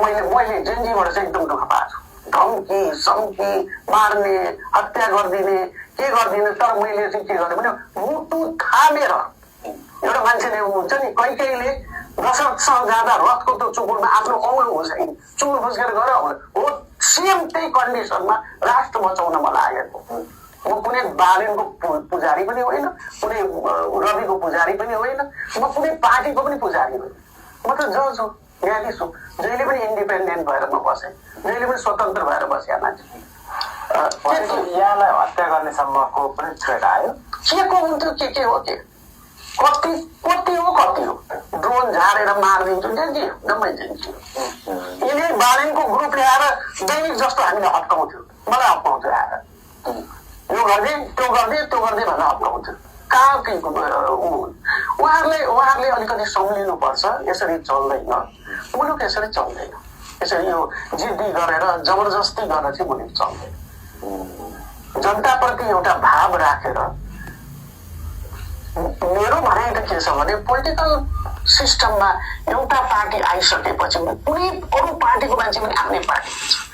मैले जेनजीबाट चाहिँ एकदम दुःख पाएको छु। धम्की सम्की मार्ने हत्या गरिदिने के गरिदिने। तर मैले चाहिँ के गरेँ भने मुटु थामेर एउटा मान्छेले हुन्छ नि कहीले दशरथसँग जाँदा रथको त्यो चुकुरमा आफ्नो औलो हुन्छ चुकुर फुस्केर गएर हो सेम त्यही कन्डिसनमा राष्ट्र बचाउन म लागेको। म कुनै बालेनको पुजारी पनि होइन, कुनै रविको पुजारी पनि होइन, म कुनै पार्टीको पनि पुजारी होइन। म त जज हो, न्यायाधीश हो। जहिले पनि इन्डिपेन्डेन्ट भएर म बसेँ, जहिले पनि स्वतन्त्र भएर बसेँ मान्छे। यहाँलाई हत्या गर्ने सम्मको पनि थ्रेट आयो। के को हुन्थ्यो के हो के कति कति हो ड्रोन झारेर मारिदिन्छु जेन्जी जम्मै जेन्जी। यिनी बालेनको ग्रुप ल्याएर दैनिक जस्तो हामीले हप्काउँथ्यो, मलाई हप्काउँथ्यो आएर यो गर्दै त्यो गर्दै भनेर हप्काउँथ्यो। कहाँ उहाँहरूले अलिकति सम्झिनुपर्छ। यसरी चल्दैन मुलुक, यसरी चल्दैन। यसरी यो जिद्दी गरेर जबरजस्ती गरेर चाहिँ मुलुक चल्दैन। जनताप्रति एउटा भाव राखेर मेरो भनाइ त के छ भने पोलिटिकल सिस्टममा एउटा पार्टी आइसकेपछि कुनै अरू पार्टीको मान्छे पनि आफ्नै पार्टी हुन्छ।